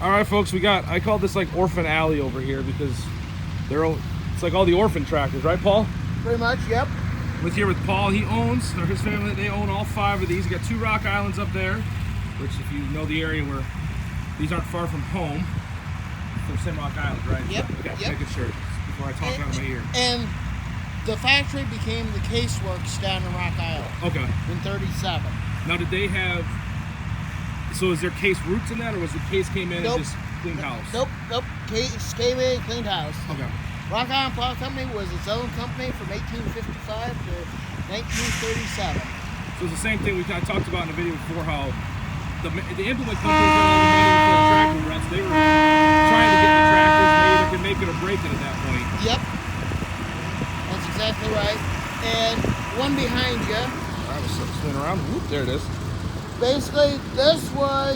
All right, folks, I call this like Orphan Alley over here because it's like all the orphan tractors, right, Paul? Pretty much, yep. With here with Paul, he owns, or his family, they own all 5 of these. You got 2 Rock Islands up there, which if you know the area where these aren't far from home, from same Rock Island, right? Yep. Okay, Yep. making sure before I talk out of my ear. And the factory became the Caseworks down in Rock Island. Okay. In 37. Now, did they have? So, is there Case roots in that, or was the Case came in Nope. and just cleaned house? Nope. Case came in, cleaned house. Okay. Rock Island Plow Company was its own company from 1855 to 1937. So it's the same thing we kind of talked about in the video before, how the implement companies got all the money for the tractor rents. They were trying to get the tractors. They either could make it or break it at that point. Yep. That's exactly right. And one behind you. I was swinging around. Whoop, there it is. Basically, this was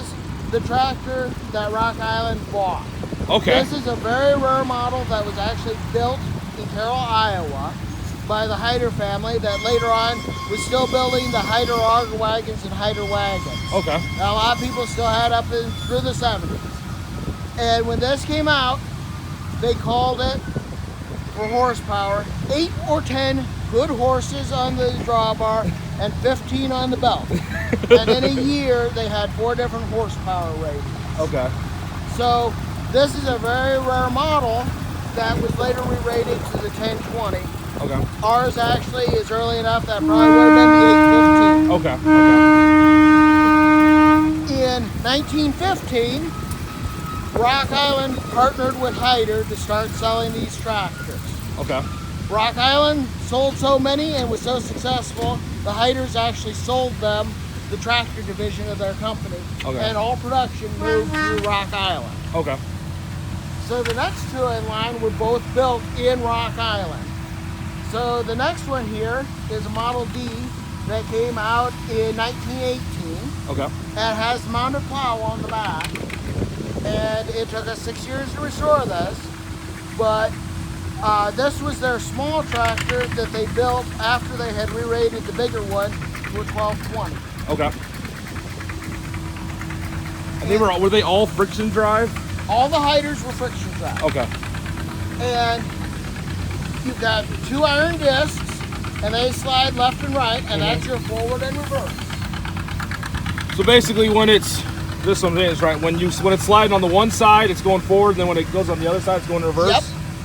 the tractor that Rock Island bought. Okay. This is a very rare model that was actually built in Carroll, Iowa by the Heider family that later on was still building the Heider auger wagons and Heider wagons. Okay. Now, a lot of people still had up through the 70s. And when this came out, they called it, for horsepower, 8 or 10 good horses on the drawbar and 15 on the belt. And in a year, they had 4 different horsepower ratings. Okay. So this is a very rare model that was later re-rated to the 1020. Okay. Ours actually is early enough that probably would have been the 815. Okay. Okay. In 1915, Rock Island partnered with Heider to start selling these tractors. Okay. Rock Island sold so many and was so successful, the Heiders actually sold them the tractor division of their company. Okay. And all production moved to Rock Island. Okay. So the next 2 in line were both built in Rock Island. So the next one here is a Model D that came out in 1918. Okay. And has mounted plow on the back. And it took us 6 years to restore this, but this was their small tractor that they built after they had re-rated the bigger one to a 1220. Okay. And were they all friction drive? All the Heiders were friction drive. Okay. And you've got 2 iron discs, and they slide left and right, and that's your forward and reverse. So basically, when it's this one is right, when it's sliding on the one side, it's going forward, and then when it goes on the other side, it's going reverse. Yep.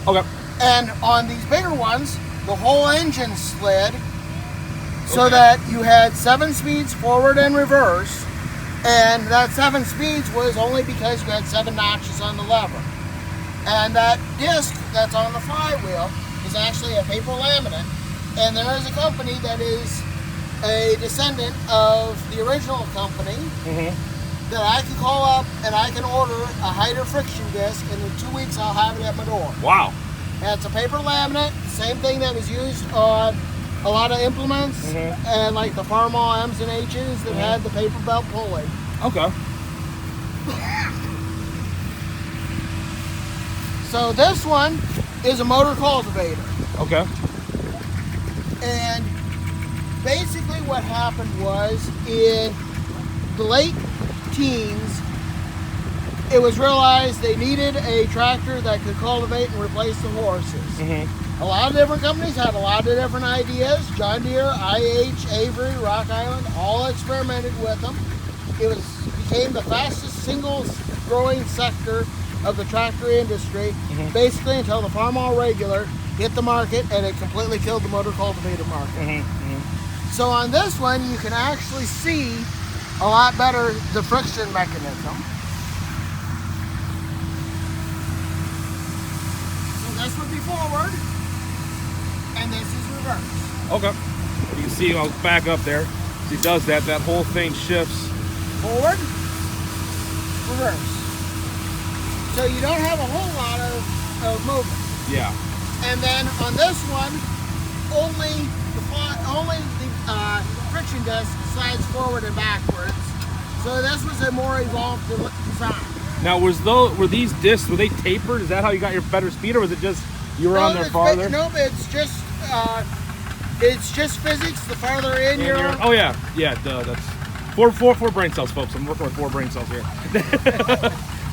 Okay. And on these bigger ones, the whole engine slid, so that you had 7 speeds forward and reverse, and that 7 speeds was only because you had 7 notches on the lever. And that disc that's on the flywheel is actually a paper laminate, and there is a company that is a descendant of the original company that I can call up and I can order a Heider friction disc, and in 2 weeks I'll have it at my door. Wow. And it's a paper laminate, same thing that was used on a lot of implements and like the Farmall M's and H's that had the paper belt pulley. Okay. So this one is a motor cultivator. Okay. And basically what happened was in the late teens, it was realized they needed a tractor that could cultivate and replace the horses. A lot of different companies had a lot of different ideas. John Deere, IH, Avery, Rock Island, all experimented with them. It became the fastest single growing sector of the tractor industry, basically until the Farmall Regular hit the market and it completely killed the motor cultivator market. So on this one, you can actually see a lot better the friction mechanism. So this would be forward, and this is reverse. Okay. You can see, I'll back up there. He does that. That whole thing shifts. Forward, reverse. So you don't have a whole lot of movement. Yeah. And then on this one, only the friction disc slides forward and backwards. So this was a more evolved design. Now, were these discs, were they tapered? Is that how you got your better speed, or was it just you were on there farther? No, it's just physics. The farther in you're on. Oh yeah, duh, that's four brain cells, folks. I'm working with 4 brain cells here.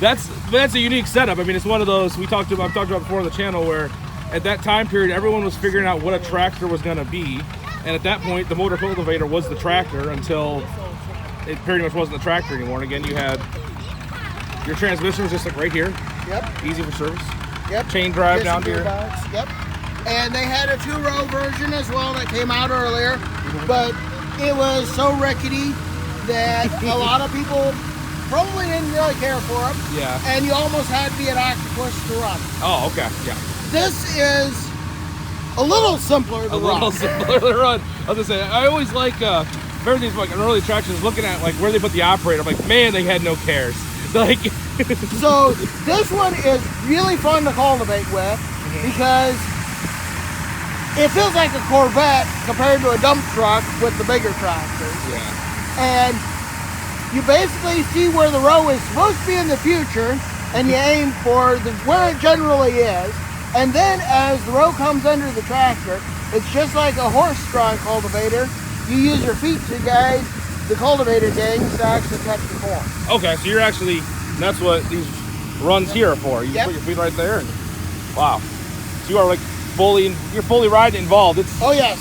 that's a unique setup. I mean, it's one of those I've talked about before on the channel, where at that time period everyone was figuring out what a tractor was going to be, and at that point the motor cultivator was the tractor until it pretty much wasn't the tractor anymore. And again, you had your transmission was just like right here. Yep. Easy for service. Yep. Chain drive down here. Yep. And they had a 2-row version as well that came out earlier, but it was so rickety that a lot of people probably didn't really care for them. Yeah. And you almost had to be an octopus to run. Oh, okay. Yeah. This is a little simpler to run. A little simpler to run. I was gonna say, I always like everything's like an early tractions, looking at like where they put the operator. I'm like, man, they had no cares. Like, so this one is really fun to cultivate with because it feels like a Corvette compared to a dump truck with the bigger tractors. yeah. And you basically see where the row is supposed to be in the future, and you aim for where it generally is. And then as the row comes under the tractor, it's just like a horse-drawn cultivator. You use your feet to guide the cultivator gangs to actually cut the corn. Okay, so that's what these runs here are for. You Yep. put your feet right there, and wow. So you are like you're fully riding involved. It's Oh yes.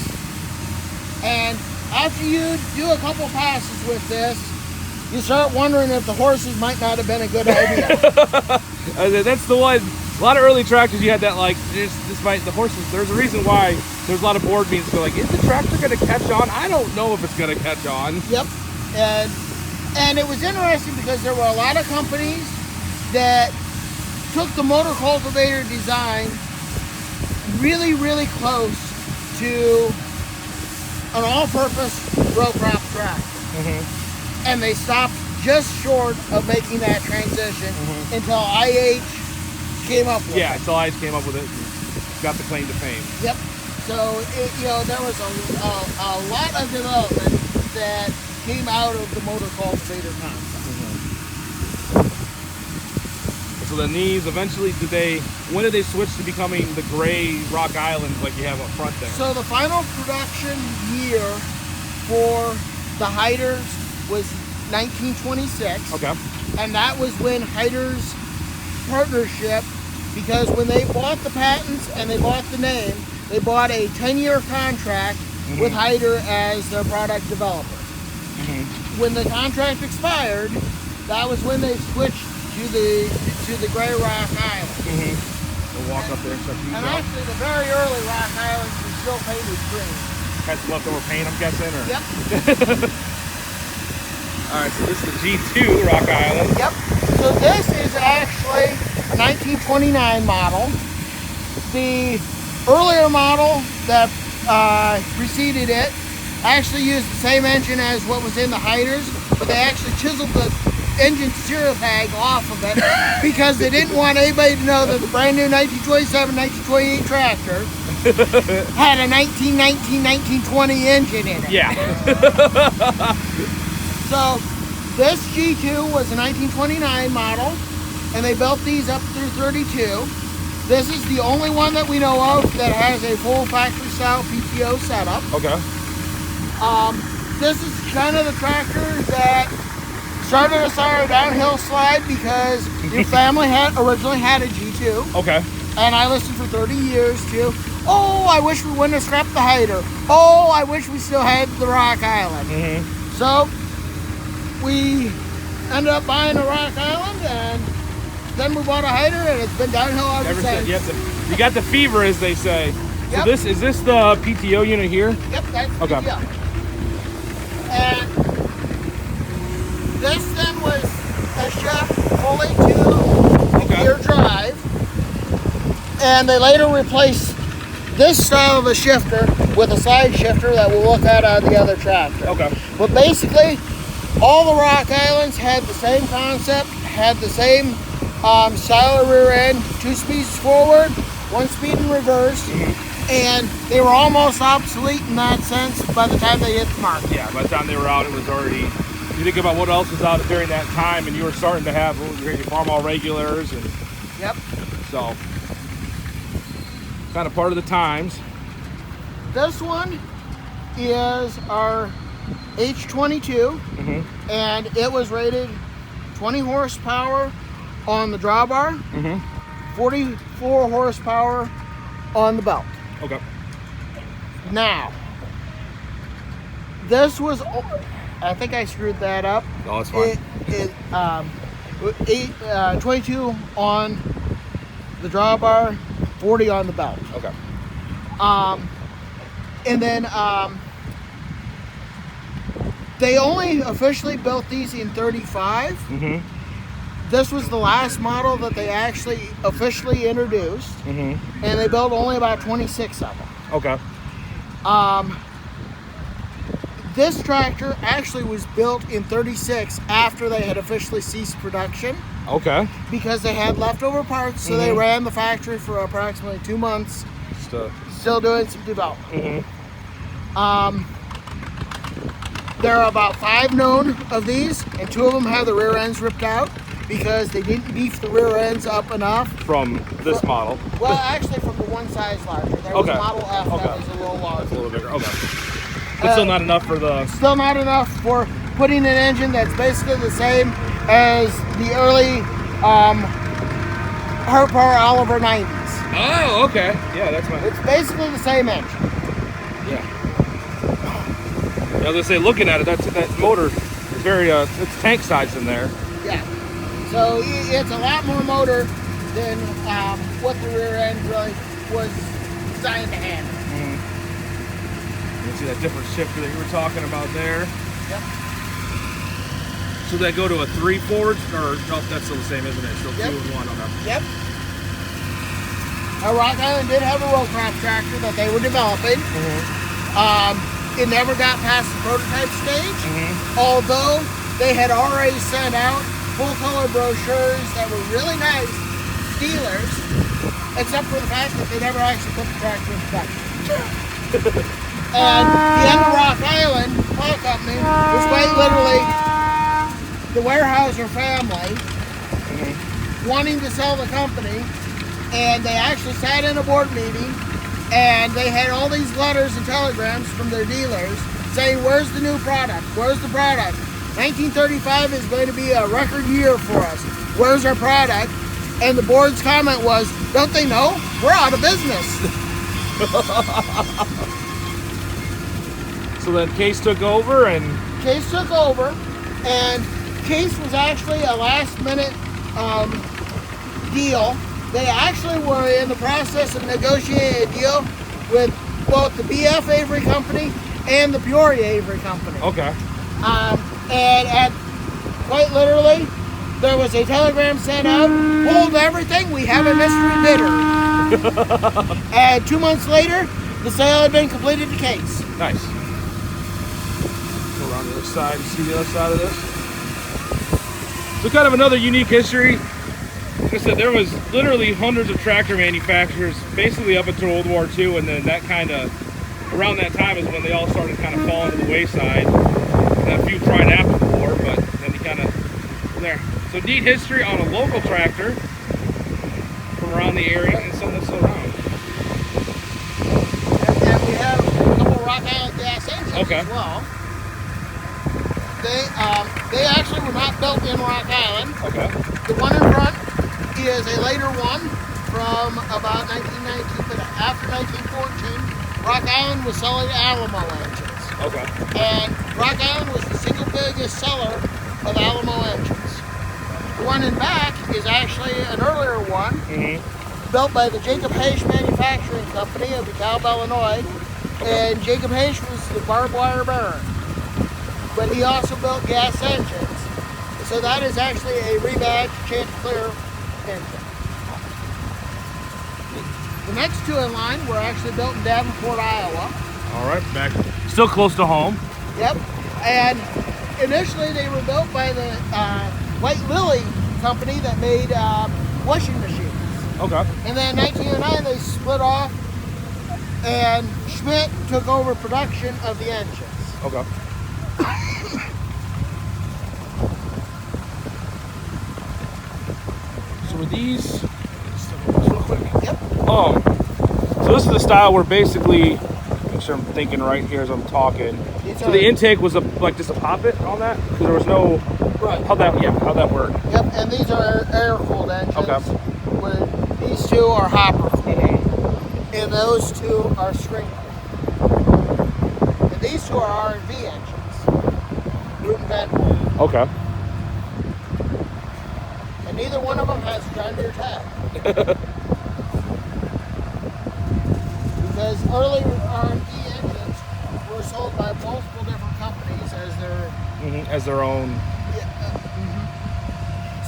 And after you do a couple passes with this, you start wondering if the horses might not have been a good idea. That's the one. A lot of early tractors, you had that like the horses. There's a reason why there's a lot of board meetings go like, is the tractor going to catch on? I don't know if it's going to catch on. Yep. And it was interesting because there were a lot of companies that took the motor cultivator design really, really close to an all-purpose row crop tractor. And they stopped just short of making that transition until IH came up with it. Yeah, until IH came up with it and got the claim to fame. Yep. So, there was a lot of development that came out of the motor cultivator concept. So the knees, eventually, when did they switch to becoming the gray Rock Islands like you have up front there? So the final production year for the Heiders was 1926. Okay. And that was when Heider's partnership, because when they bought the patents and they bought the name, they bought a 10-year contract with Heider as their product developer. When the contract expired, that was when they switched to the Gray Rock Island. We'll walk up there and check these And out. actually, the very early Rock Islands were still painted green. Had some leftover paint, I'm guessing, or? Yep. All right, so this is the G2 Rock Island. Yep. So this is actually a 1929 model. The earlier model that preceded it actually used the same engine as what was in the Heiders, but they actually chiseled the engine serial tag off of it because they didn't want anybody to know that the brand new 1927, 1928 tractor had a 1919, 1920 engine in it. Yeah. So this G2 was a 1929 model, and they built these up through 32. This is the only one that we know of that has a full factory style PTO setup. Okay. This is kind of the tractor that started us on our downhill slide because your family originally had a G2. Okay. And I listened for 30 years to, oh, I wish we wouldn't have scrapped the Heider. Oh, I wish we still had the Rock Island. So we ended up buying a Rock Island, and then we bought a Heider, and it's been downhill ever since. You got the fever, as they say. Yep. So is this the PTO unit here? Yep, that's okay. PTO. And this then was a shift fully to gear drive, and they later replaced this style of a shifter with a side shifter that we'll look at on the other tractor. Okay. But basically, all the Rock Islands had the same concept, had the same style of rear end, 2 speeds forward, 1 speed in reverse, and they were almost obsolete in that sense by the time they hit the market. Yeah, by the time they were out, it was already. You think about what else was out during that time, and you were starting to have your farm all regulars, and so kind of part of the times. This one is our H22, and it was rated 20 horsepower on the drawbar, 44 horsepower on the belt. Okay. Now, this was, I think I screwed that up. Oh, that's fine. 22 on the drawbar, 40 on the belt. Okay. And then they only officially built these in 35. This was the last model that they actually officially introduced, and they built only about 26 of them. Okay. This tractor actually was built in 36 after they had officially ceased production. Okay. Because they had leftover parts, so they ran the factory for approximately 2 months. Still doing some development. There are about 5 known of these, and 2 of them have the rear ends ripped out because they didn't beef the rear ends up enough. From this model? Well, actually from the one size larger. There was Model F that was a little larger. That's a little bigger, okay. But still not enough for the... Still not enough for putting an engine that's basically the same as the early Harper Oliver 90s. Oh, okay. Yeah, that's my... It's basically the same engine. Yeah. I was gonna say, looking at it, that motor is very, it's tank size in there. Yeah. So it's a lot more motor than what the rear end really was designed to handle. You see that different shifter that you were talking about there? Yep. So they go to a 3 forged, or no, that's still the same, isn't it? Still 2 and 1 on that. Yep. Rock Island did have a row crop tractor that they were developing. It never got past the prototype stage, although they had already sent out full color brochures that were really nice to dealers, except for the fact that they never actually put the tractor in production. And the end of Rock Island Paul Company was quite literally the Weyerhaeuser family wanting to sell the company, and they actually sat in a board meeting and they had all these letters and telegrams from their dealers saying, where's the new product? Where's the product? 1935 is going to be a record year for us. Where's our product? And the board's comment was, don't they know? We're out of business. So then Case took over and... Case took over, and Case was actually a last minute deal. They actually were in the process of negotiating a deal with both the BF Avery Company and the Peoria Avery Company. Okay. And quite literally, there was a telegram sent out, hold everything, we have a mystery bidder. And 2 months later, the sale had been completed to Case. Nice. Go around the other side and see the other side of this. So kind of another unique history. Like I said, there was literally hundreds of tractor manufacturers basically up until World War II, and then that kind of, around that time is when they all started kind of falling to the wayside. And a few tried after the war, but then you kind of, from there. So neat history on a local tractor from around the area and some that's still around. And we have a couple Rock Island gas engines as well. They actually were not built in Rock Island. Okay. The one in front is a later one from about 1919, but after 1914, Rock Island was selling Alamo engines. Okay. And Rock Island was the single biggest seller of Alamo engines. The one in back is actually an earlier one, built by the Jacob Hayes Manufacturing Company of DeKalb, Illinois. And Jacob Hayes was the barbed wire baron. But he also built gas engines. So that is actually a rebadged Chanticleer engine. The next 2 in line were actually built in Davenport, Iowa. All right, back. Still close to home. Yep. And initially they were built by the White Lily company that made washing machines. Okay. And then in 1909 they split off and Schmidt took over production of the engines. Okay. So with these, real quick. Yep. So this is the style where basically, make sure I'm thinking right here as I'm talking. So the intake was like just a poppet on that, because there was no Right. How'd that work? Yep, and these are air-cooled engines. Okay. Where these two are hopper-cooled, and those two are string-cooled. And these two are R&V engines, root and vent. Okay. And neither one of them has a John Deere tag. Because early R&V engines were sold by multiple different companies as their own.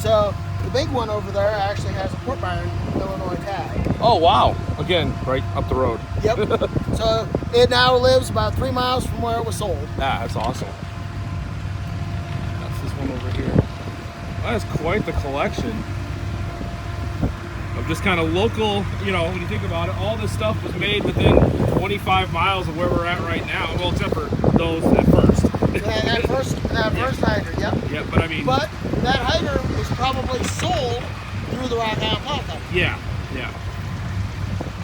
So the big one over there actually has a Port Byron, Illinois tag. Oh wow! Again, right up the road. Yep. So it now lives about 3 miles from where it was sold. That's awesome. That's this one over here. That is quite the collection of just kind of local, you know, when you think about it, all this stuff was made within 25 miles of where we're at right now. Well, except for those at first. At first Heider, yep. Yeah, but I mean... But that Heider was probably sold through the Rock Island Plow Company. Yeah.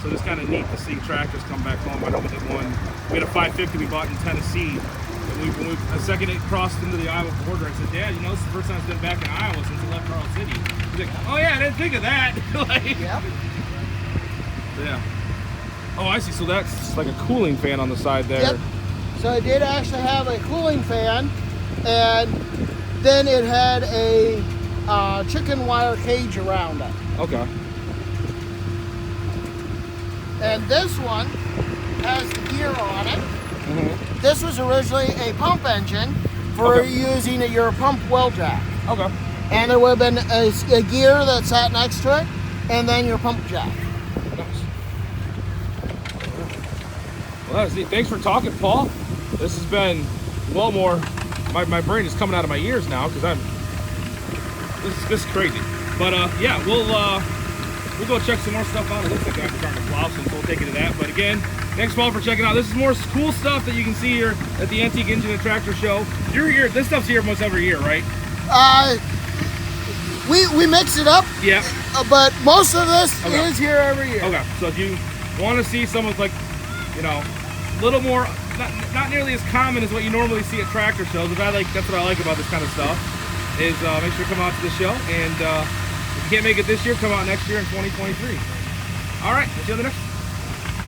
So it's kind of neat to see tractors come back home. I know we did one. We had a 550 we bought in Tennessee. And when the second it crossed into the Iowa border, I said, Dad, you know, this is the first time it's been back in Iowa since it left Carl City. He's like, oh yeah, I didn't think of that. Yep. Yeah. Oh, I see. So that's like a cooling fan on the side there. Yep. So it did actually have a cooling fan, and then it had a chicken wire cage around it. Okay. And this one has the gear on it. This was originally a pump engine for using your pump well jack. Okay. And there would have been a gear that sat next to it, and then your pump jack. Nice. Well, that's neat. Thanks for talking, Paul. This has been well more. My brain is coming out of my ears now because this is crazy. But yeah, we'll go check some more stuff out. It looks like I'm starting to plow, so we'll take it to that. But again, thanks, Paul, for checking out. This is more cool stuff that you can see here at the Antique Engine and Tractor Show. You're here. This stuff's here almost every year, right? We mix it up. Yeah. But most of this is here every year. Okay. So if you want to see some of, like, you know, a little more, not nearly as common as what you normally see at tractor shows, but that's what I like about this kind of stuff, is make sure to come out to the show. And if you can't make it this year, come out next year in 2023. All right. See you on the next one.